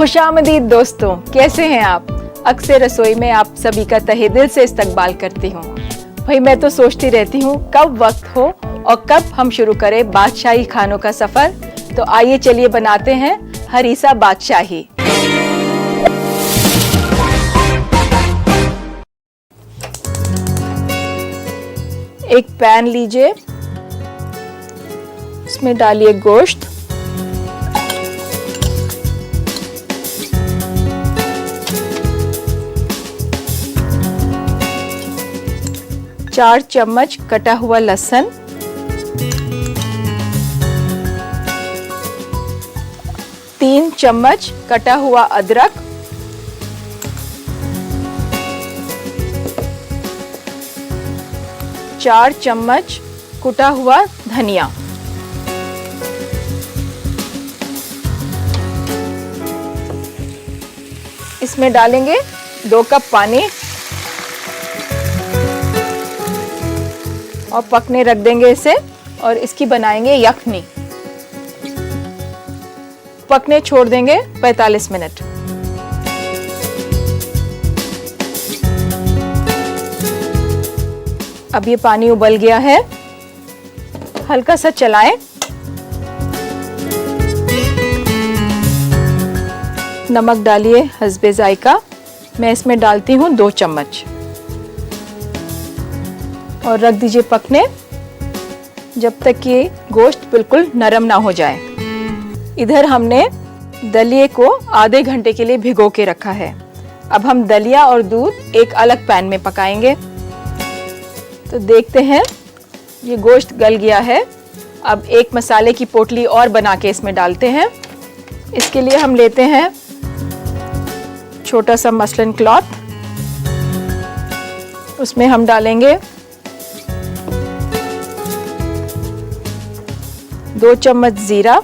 खुशामदीद दोस्तों, कैसे हैं आप। अक्सर रसोई में आप सभी का तहे दिल से इस्तकबाल करती हूँ। भाई मैं तो सोचती रहती हूँ कब वक्त हो और कब हम शुरू करें बादशाही खानों का सफर। तो आइए चलिए बनाते हैं हरीसा बादशाही। एक पैन लीजिए, इसमें डालिए गोश्त, चार चम्मच कटा हुआ लहसुन, 3 चम्मच कटा हुआ अदरक, 4 चम्मच कुटा हुआ धनिया, इसमें डालेंगे 2 कप पानी और पकने रख देंगे इसे। और इसकी बनाएंगे यखनी। पकने छोड़ देंगे 45 मिनट। अब ये पानी उबल गया है, हल्का सा चलाएं। नमक डालिए हस्बे जायका, मैं इसमें डालती हूँ 2 चम्मच और रख दीजिए पकने जब तक ये गोश्त बिल्कुल नरम ना हो जाए। इधर हमने दलिए को आधे घंटे के लिए भिगो के रखा है। अब हम दलिया और दूध एक अलग पैन में पकाएंगे। तो देखते हैं ये गोश्त गल गया है। अब एक मसाले की पोटली और बना के इसमें डालते हैं। इसके लिए हम लेते हैं छोटा सा मसलन क्लॉथ, उसमें हम डालेंगे 2 चम्मच जीरा,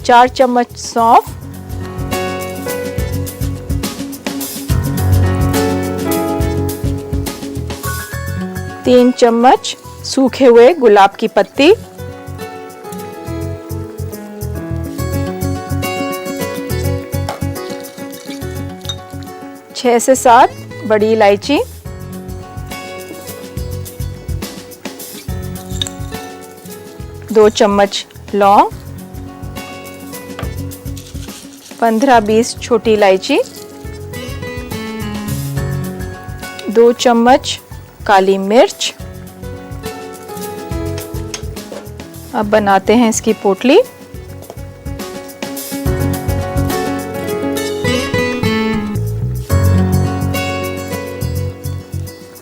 4 चम्मच सौंफ, 3 चम्मच सूखे हुए गुलाब की पत्ती, 6 से 7 बड़ी इलायची, 2 चम्मच लौंग, 15-20 छोटी इलायची, 2 चम्मच काली मिर्च। अब बनाते हैं इसकी पोटली।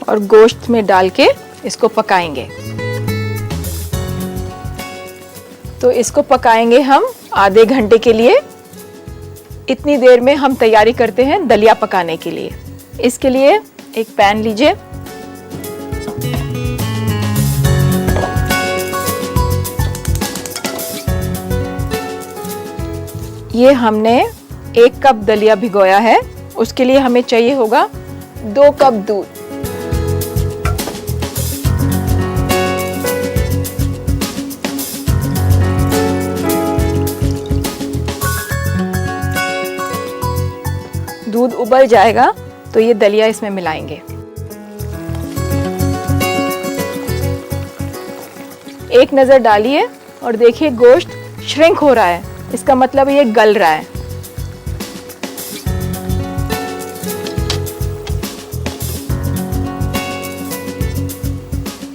और गोश्त में डाल के इसको पकाएंगे। तो इसको पकाएंगे हम आधे घंटे के लिए। इतनी देर में हम तैयारी करते हैं दलिया पकाने के लिए। इसके लिए एक पैन लीजिए, ये हमने 1 कप दलिया भिगोया है। उसके लिए हमें चाहिए होगा 2 कप दूध। दूध उबल जाएगा तो ये दलिया इसमें मिलाएंगे। एक नजर डालिए और देखिए गोश्त श्रिंक हो रहा है, इसका मतलब ये गल रहा है।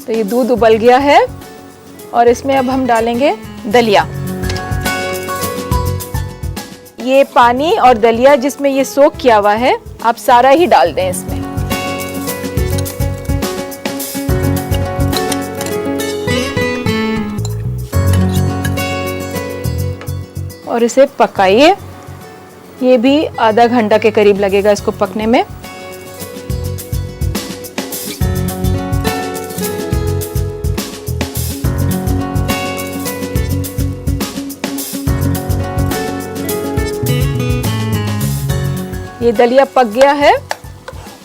तो ये दूध उबल गया है और इसमें अब हम डालेंगे दलिया। ये पानी और दलिया जिसमें ये सोक किया हुआ है, आप सारा ही डाल दें इसमें। और इसे पकाइए। ये भी आधा घंटा के करीब लगेगा इसको पकने में। ये दलिया पक गया है,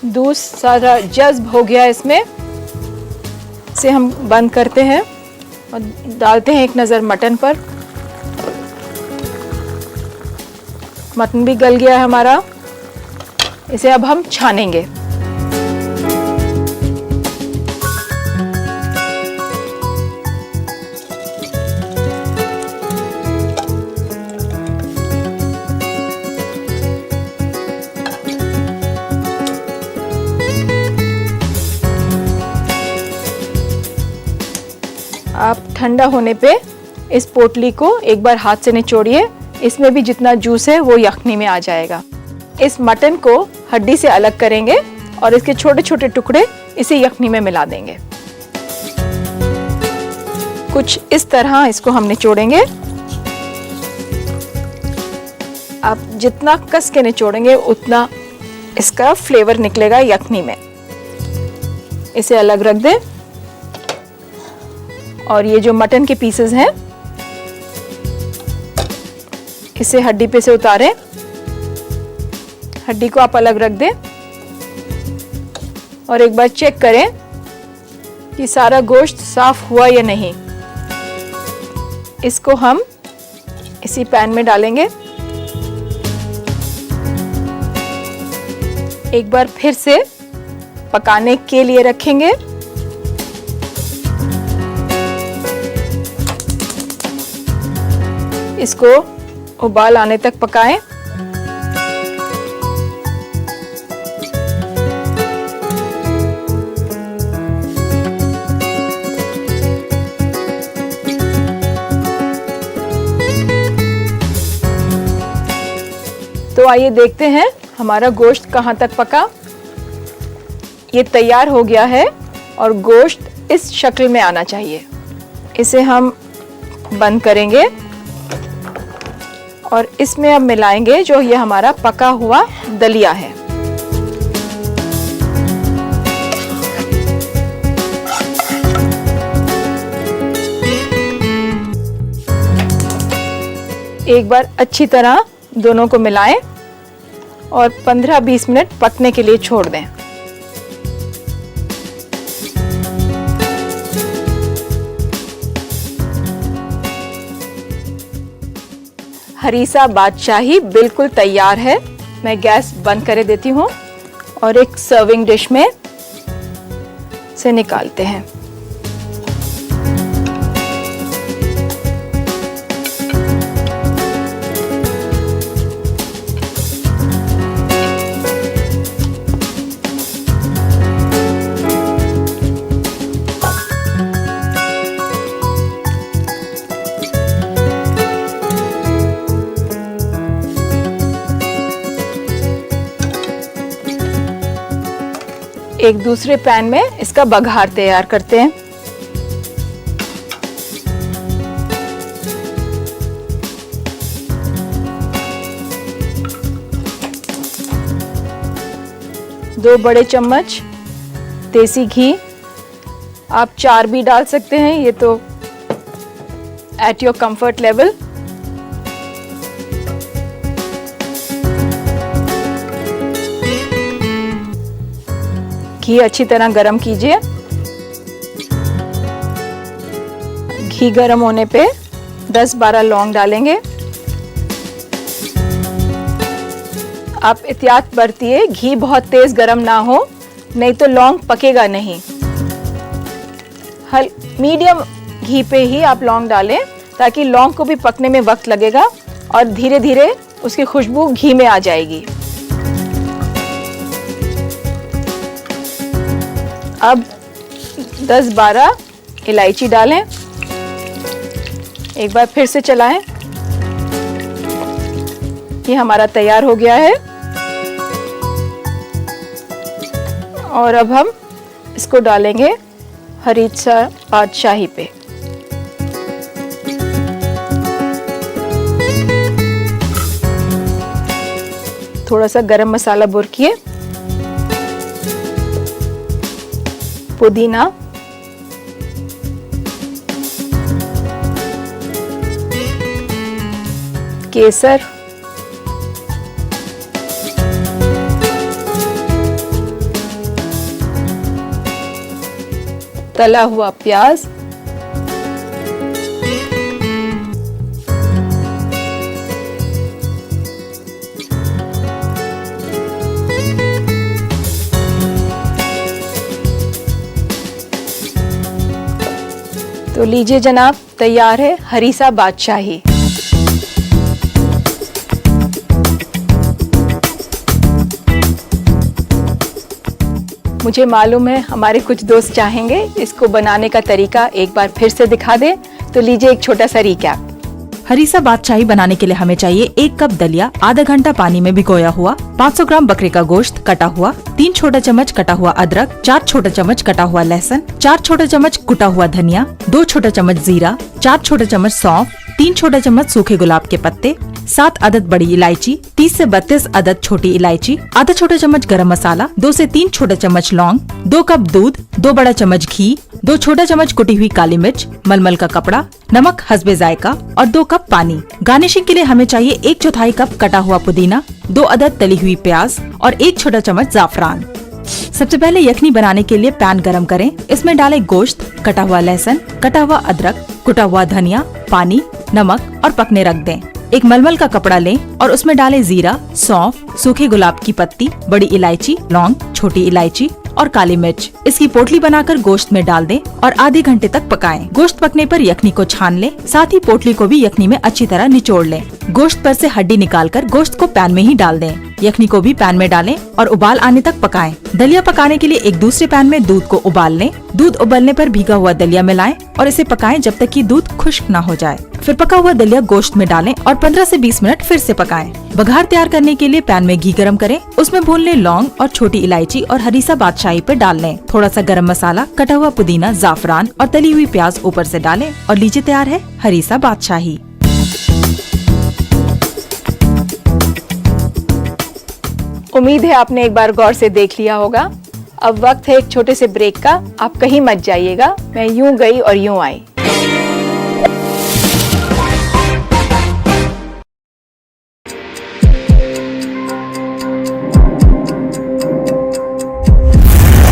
दूध सारा जज्ब हो गया इसमें। इसे हम बंद करते हैं और डालते हैं एक नज़र मटन पर। मटन भी गल गया है हमारा। इसे अब हम छानेंगे। आप ठंडा होने पे इस पोटली को एक बार हाथ से निचोड़िए, इसमें भी जितना जूस है वो यखनी में आ जाएगा। इस मटन को हड्डी से अलग करेंगे और इसके छोटे छोटे टुकड़े इसे यखनी में मिला देंगे। कुछ इस तरह इसको हम निचोड़ेंगे। आप जितना कस के निचोड़ेंगे उतना इसका फ्लेवर निकलेगा यखनी में। इसे अलग रख दें और ये जो मटन के पीसेस हैं इसे हड्डी पे से उतारें। हड्डी को आप अलग रख दें और एक बार चेक करें कि सारा गोश्त साफ हुआ या नहीं। इसको हम इसी पैन में डालेंगे। एक बार फिर से पकाने के लिए रखेंगे। इसको उबाल आने तक पकाएं। तो आइए देखते हैं हमारा गोश्त कहाँ तक पका। ये तैयार हो गया है और गोश्त इस शक्ल में आना चाहिए। इसे हम बंद करेंगे और इसमें अब मिलाएंगे जो ये हमारा पका हुआ दलिया है। एक बार अच्छी तरह दोनों को मिलाएं और 15-20 मिनट पकने के लिए छोड़ दें। हरीसा बादशाही बिल्कुल तैयार है। मैं गैस बंद कर देती हूँ और एक सर्विंग डिश में से निकालते हैं। एक दूसरे पैन में इसका बघार तैयार करते हैं। दो बड़े चम्मच देसी घी, आप 4 भी डाल सकते हैं, ये तो एट योर कंफर्ट लेवल। घी अच्छी तरह गरम कीजिए। घी गरम होने पे 10-12 लौंग डालेंगे। आप एहतियात बरतिए, घी बहुत तेज गरम ना हो, नहीं तो लौंग पकेगा नहीं। मीडियम घी पे ही आप लौंग डालें ताकि लौंग को भी पकने में वक्त लगेगा और धीरे धीरे उसकी खुशबू घी में आ जाएगी। अब 10-12 इलायची डालें। एक बार फिर से चलाएं। ये हमारा तैयार हो गया है और अब हम इसको डालेंगे हरीसा बादशाही पे। थोड़ा सा गरम मसाला बुरकिए, पुदीना, केसर, तला हुआ प्याज, तो लीजिए जनाब, तैयार है हरीसा बादशाही। मुझे मालूम है हमारे कुछ दोस्त चाहेंगे इसको बनाने का तरीका एक बार फिर से दिखा दे, तो लीजिए एक छोटा सा रिकैप। हरीसा बादशाही बनाने के लिए हमें चाहिए 1 कप दलिया, आधा घंटा पानी में भिगोया हुआ, 500 ग्राम बकरे का गोश्त कटा हुआ, 3 छोटा चम्मच कटा हुआ अदरक, 4 छोटा चम्मच कटा हुआ लहसुन, 4 छोटा चम्मच कुटा हुआ धनिया, 2 छोटा चम्मच जीरा, 4 छोटा चम्मच सौंफ, 3 छोटा चम्मच सूखे गुलाब के पत्ते, 7 अदद बड़ी इलायची, 30 से 32 अदद छोटी इलायची, आधा छोटा चम्मच गरम मसाला, 2 से 3 छोटा चम्मच लौंग, 2 कप दूध, 2 बड़ा चम्मच घी, 2 छोटा चम्मच कुटी हुई काली मिर्च, मलमल का कपड़ा, नमक हस्बे जायका और 2 कप पानी। गार्निशिंग के लिए हमें चाहिए 1/4 कप कटा हुआ पुदीना, 2 अदद तली हुई प्याज और 1 छोटा चम्मच जाफरान। सबसे पहले यखनी बनाने के लिए पैन गरम करें। इसमें डालें गोश्त, कटा हुआ लहसुन, कटा हुआ अदरक, कुटा हुआ धनिया, पानी, नमक और पकने रख दें। एक मलमल का कपड़ा लें और उसमें डालें जीरा, सौंफ, सूखे गुलाब की पत्ती, बड़ी इलायची, लौंग, छोटी इलायची और काली मिर्च। इसकी पोटली बनाकर गोश्त में डाल दें और आधे घंटे तक पकाएं। गोश्त पकने पर यखनी को छान लें, साथ ही पोटली को भी यखनी में अच्छी तरह निचोड़ लें। गोश्त पर से हड्डी निकालकर गोश्त को पैन में ही डाल दें। यखनी को भी पैन में डालें और उबाल आने तक पकाएं। दलिया पकाने के लिए एक दूसरे पैन में दूध को उबाल लें। दूध उबलने पर भीगा हुआ दलिया मिलाएं और इसे पकाएं जब तक कि दूध खुश्क न हो जाए। फिर पका हुआ दलिया गोश्त में डालें और 15 से 20 मिनट फिर से पकाएं। बघार तैयार करने के लिए पैन में घी गरम करें, उसमें भून लें लौंग और छोटी इलायची और हरीसा बादशाही पर डाल लें। थोड़ा सा गरम मसाला, कटा हुआ पुदीना, जाफरान और तली हुई प्याज ऊपर से डालें और लीजिए तैयार है हरीसा बादशाही। उम्मीद है आपने एक बार गौर से देख लिया होगा। अब वक्त है एक छोटे से ब्रेक का। आप कहीं मत जाइएगा, मैं यूं गई और यूं आई।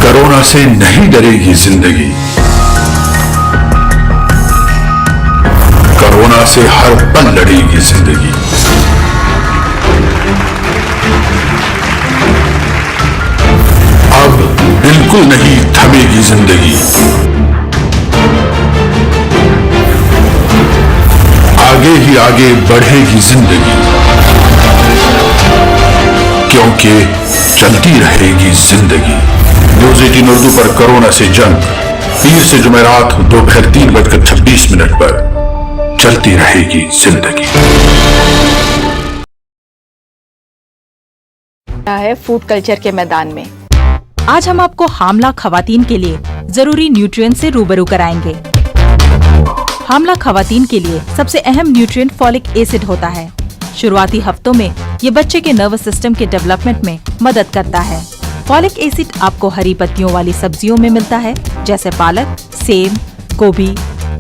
कोरोना से नहीं डरेगी जिंदगी, कोरोना से हर पल लड़ेगी जिंदगी। अब बिल्कुल नहीं थमेगी जिंदगी, आगे ही आगे बढ़ेगी जिंदगी, क्योंकि चलती रहेगी जिंदगी। न्यूज 18 उर्दू पर कोरोना से जंग, पीर से जुमेरात दोपहर 3:26 पर चलती रहेगी जिंदगी। है फूड कल्चर के मैदान में। आज हम आपको हामला खवातीन के लिए जरूरी न्यूट्रिएंट से रूबरू कराएंगे। हामला खवातीन के लिए सबसे अहम न्यूट्रिएंट फॉलिक एसिड होता है। शुरुआती हफ्तों में ये बच्चे के नर्वस सिस्टम के डेवलपमेंट में मदद करता है। फॉलिक एसिड आपको हरी पत्तियों वाली सब्जियों में मिलता है, जैसे पालक, सेब, गोभी,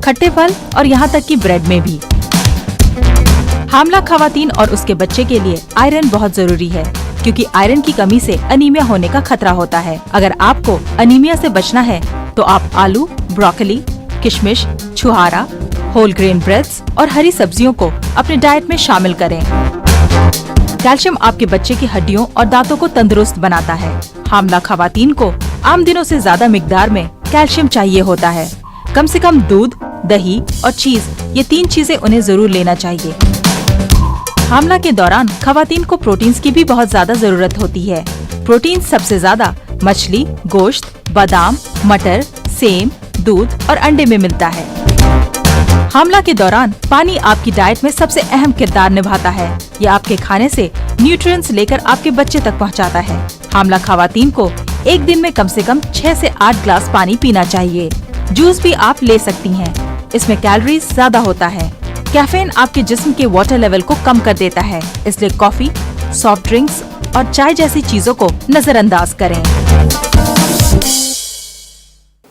खट्टे फल और यहाँ तक कि ब्रेड में भी। हामला खवातीन और उसके बच्चे के लिए आयरन बहुत जरूरी है, क्योंकि आयरन की कमी से अनीमिया होने का खतरा होता है। अगर आपको अनीमिया से बचना है तो आप आलू, ब्रोकली, किशमिश, छुहारा, होल ग्रेन ब्रेड्स और हरी सब्जियों को अपने डाइट में शामिल करें। कैल्शियम आपके बच्चे की हड्डियों और दांतों को तंदुरुस्त बनाता है। हामला खवातीन को आम दिनों से ज्यादा मिकदार में कैल्शियम चाहिए होता है। कम से कम दूध, दही और चीज, ये 3 चीजें उन्हें जरूर लेना चाहिए। हामला के दौरान खवातीन को प्रोटीन्स की भी बहुत ज्यादा जरूरत होती है। प्रोटीन सबसे ज्यादा मछली, गोश्त, बादाम, मटर, सेम, दूध और अंडे में मिलता है। हामला के दौरान पानी आपकी डाइट में सबसे अहम किरदार निभाता है। ये आपके खाने से न्यूट्रिएंट्स लेकर आपके बच्चे तक पहुंचाता है। हामला खवातीन को एक दिन में कम से कम 6 से 8 ग्लास पानी पीना चाहिए। जूस भी आप ले सकती हैं। इसमें कैलोरीज ज्यादा होता है। कैफीन आपके जिस्म के वाटर लेवल को कम कर देता है, इसलिए कॉफी, सॉफ्ट ड्रिंक्स और चाय जैसी चीजों को नजरअंदाज करें।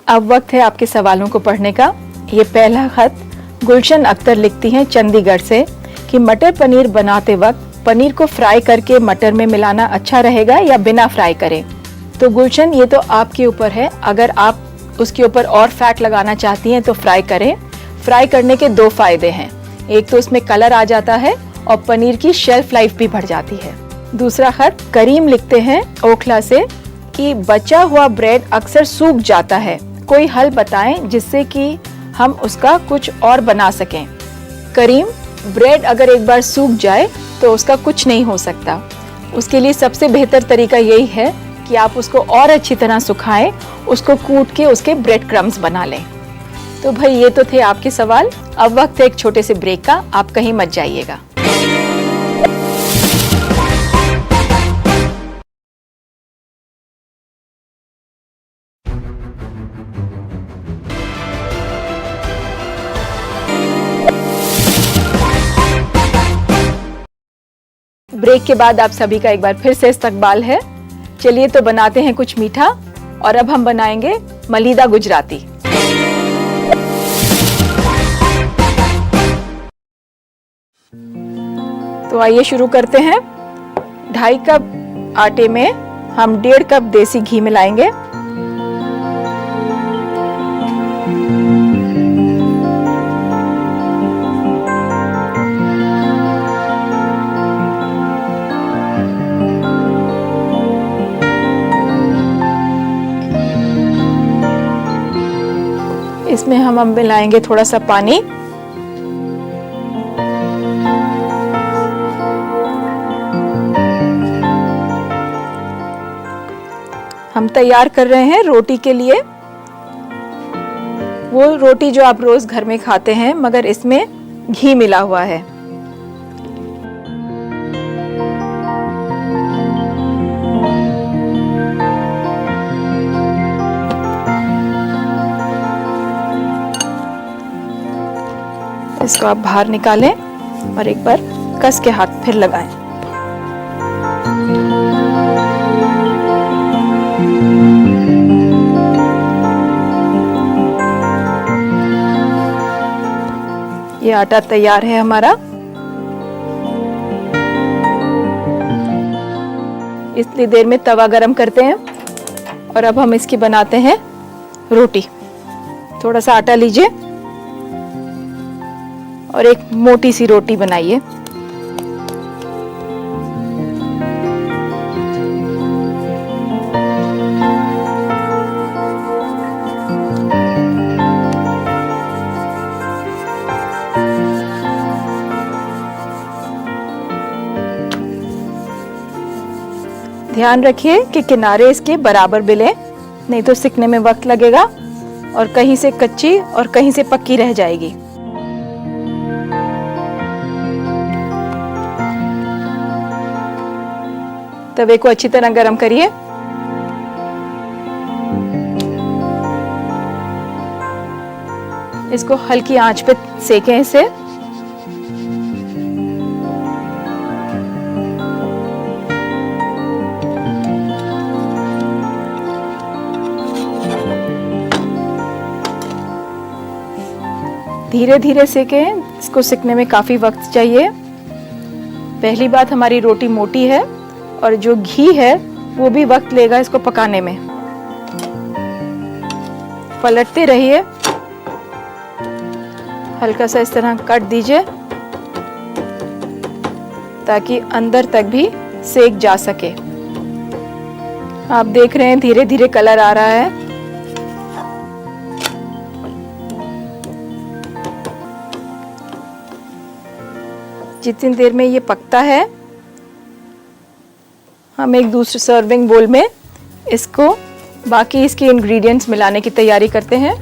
अब वक्त है आपके सवालों को पढ़ने का। ये पहला खत गुलशन अख्तर लिखती हैं चंडीगढ़ से कि मटर पनीर बनाते वक्त पनीर को फ्राई करके मटर में मिलाना अच्छा रहेगा या बिना फ्राई करें। तो गुलशन, ये तो आपके ऊपर है। अगर आप उसके ऊपर और फैट लगाना चाहती हैं तो फ्राई करें। फ्राई करने के 2 फायदे हैं। एक तो उसमें कलर आ जाता है और पनीर की शेल्फ लाइफ भी बढ़ जाती है। दूसरा खत करीम लिखते हैं ओखला से कि बचा हुआ ब्रेड अक्सर सूख जाता है, कोई हल बताएं जिससे कि हम उसका कुछ और बना सकें। करीम, ब्रेड अगर एक बार सूख जाए तो उसका कुछ नहीं हो सकता। उसके लिए सबसे बेहतर तरीका यही है कि आप उसको और अच्छी तरह सुखाएं, उसको कूट के उसके ब्रेड क्रम्स बना लें। तो भाई ये तो थे आपके सवाल। अब वक्त है एक छोटे से ब्रेक का, आप कहीं मत जाइएगा। ब्रेक के बाद आप सभी का एक बार फिर से इस्तकबाल है। चलिए तो बनाते हैं कुछ मीठा, और अब हम बनाएंगे मलीदा गुजराती। तो आइए शुरू करते हैं। 2.5 कप आटे में हम 1.5 कप देसी घी मिलाएंगे। इसमें हम मिलाएंगे थोड़ा सा पानी। हम तैयार कर रहे हैं रोटी के लिए, वो रोटी जो आप रोज घर में खाते हैं, मगर इसमें घी मिला हुआ है। इसको आप बाहर निकालें और एक बार कस के हाथ फिर लगाएं। ये आटा तैयार है हमारा। इतनी देर में तवा गरम करते हैं और अब हम इसकी बनाते हैं रोटी। थोड़ा सा आटा लीजिए और एक मोटी सी रोटी बनाइए। ध्यान रखिए कि किनारे इसके बराबर बेलें, नहीं तो सिकने में वक्त लगेगा और कहीं से कच्ची और कहीं से पक्की रह जाएगी। तवे को अच्छी तरह गरम करिए। इसको हल्की आंच पे सेकें इसे। धीरे धीरे सेकें, इसको सिकने में काफी वक्त चाहिए। पहली बात, हमारी रोटी मोटी है और जो घी है वो भी वक्त लेगा इसको पकाने में। पलटते रहिए, हल्का सा इस तरह कट दीजिए ताकि अंदर तक भी सेक जा सके। आप देख रहे हैं धीरे धीरे कलर आ रहा है। जितनी देर में ये पकता है, हम एक दूसरे सर्विंग बोल में इसको बाकी इसके इंग्रेडिएंट्स मिलाने की तैयारी करते हैं।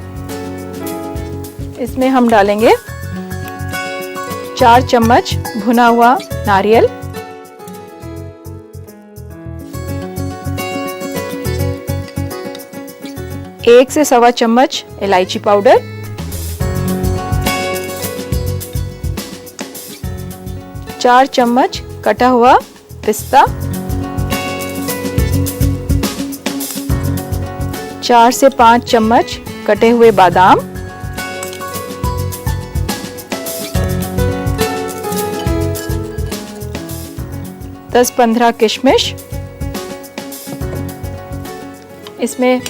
इसमें हम डालेंगे 4 चम्मच भुना हुआ नारियल, 1 से 1.25 चम्मच इलायची पाउडर, 4 चम्मच कटा हुआ पिस्ता, 4 से 5 चम्मच कटे हुए बादाम, 10-15 किशमिश। इसमें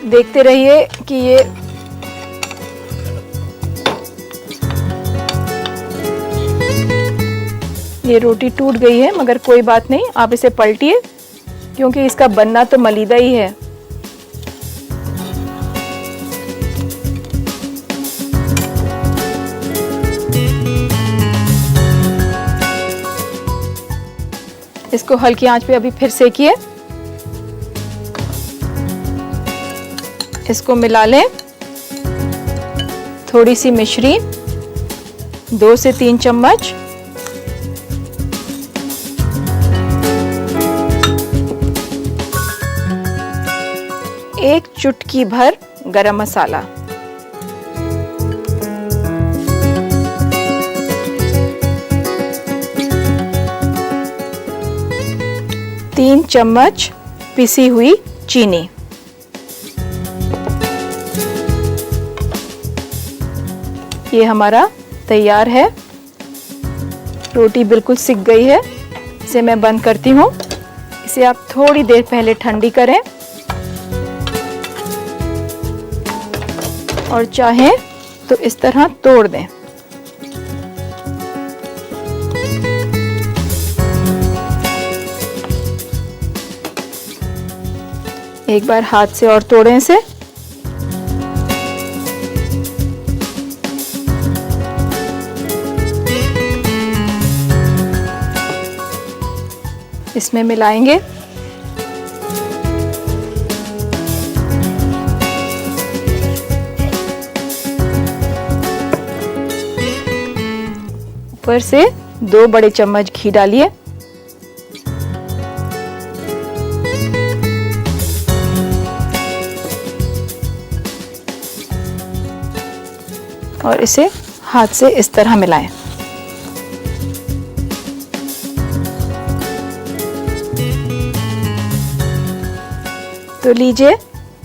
देखते रहिए कि ये रोटी टूट गई है, मगर कोई बात नहीं, आप इसे पलटिए क्योंकि इसका बनना तो मलीदा ही है। इसको हल्की आंच पे अभी फिर सेकिए। इसको मिला लें। थोड़ी सी मिश्री, 2 से 3 चम्मच, एक चुटकी भर गरम मसाला, तीन चम्मच पिसी हुई चीनी, ये हमारा तैयार है। रोटी बिल्कुल सिक गई है। इसे मैं बंद करती हूँ। इसे आप थोड़ी देर पहले ठंडी करें और चाहें तो इस तरह तोड़ दें। एक बार हाथ से और तोड़ें इसे। इसमें मिलाएंगे। ऊपर से 2 बड़े चम्मच घी डालिए। और इसे हाथ से इस तरह मिलाएं। तो लीजिए,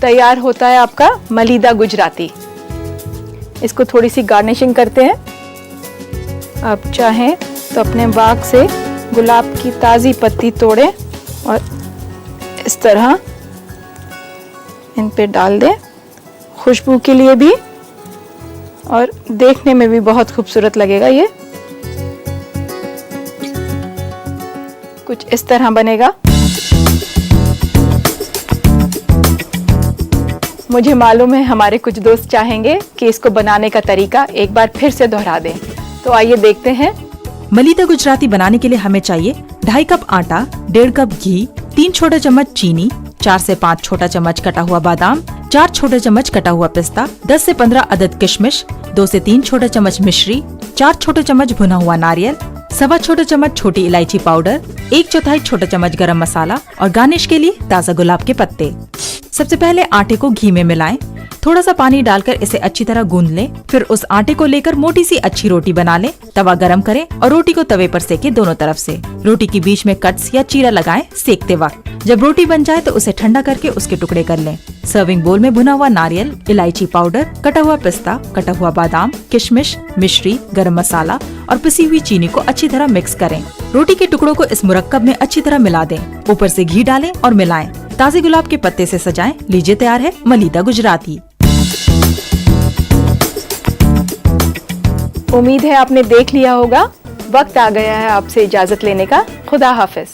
तैयार होता है आपका मलीदा गुजराती। इसको थोड़ी सी गार्निशिंग करते हैं। आप चाहें तो अपने बाग से गुलाब की ताज़ी पत्ती तोड़ें और इस तरह इन पे डाल दें, खुशबू के लिए भी, और देखने में भी बहुत खूबसूरत लगेगा। ये कुछ इस तरह बनेगा। मुझे मालूम है हमारे कुछ दोस्त चाहेंगे कि इसको बनाने का तरीका एक बार फिर से दोहरा दें, तो आइए देखते हैं। मलीदा गुजराती बनाने के लिए हमें चाहिए 2.5 कप आटा, 1.5 कप घी, 3 छोटे चम्मच चीनी, 4 से 5 छोटा चम्मच कटा हुआ बादाम, 4 छोटे चम्मच कटा हुआ पिस्ता, 10 से 15 अदद किशमिश, 2 से 3 छोटे चम्मच मिश्री, 4 छोटे चम्मच भुना हुआ नारियल, 1.25 छोटे चम्मच छोटी इलायची पाउडर, 1/4 छोटा चम्मच गरम मसाला और गार्निश के लिए ताज़ा गुलाब के पत्ते। सबसे पहले आटे को घी में मिलाएं। थोड़ा सा पानी डालकर इसे अच्छी तरह गूंद लें। फिर उस आटे को लेकर मोटी सी अच्छी रोटी बना लें। तवा गरम करें और रोटी को तवे पर सेकें दोनों तरफ से। रोटी के बीच में कट्स या चीरा लगाएं सेकते वक्त। जब रोटी बन जाए तो उसे ठंडा करके उसके टुकड़े कर लें। सर्विंग बोल में भुना हुआ नारियल, इलायची पाउडर, कटा हुआ पिस्ता, कटा हुआ बादाम, किशमिश, मिश्री, गरम मसाला और पिसी हुई चीनी को अच्छी तरह मिक्स करें। रोटी के टुकड़ों को इस मुरक्कब में अच्छी तरह मिला दें। ऊपर से घी डालें और मिलाएं। ताजे गुलाब के पत्ते से सजाएं। लीजिए, तैयार है मलीदा गुजराती। उम्मीद है आपने देख लिया होगा। वक्त आ गया है आपसे इजाजत लेने का। खुदा हाफिज।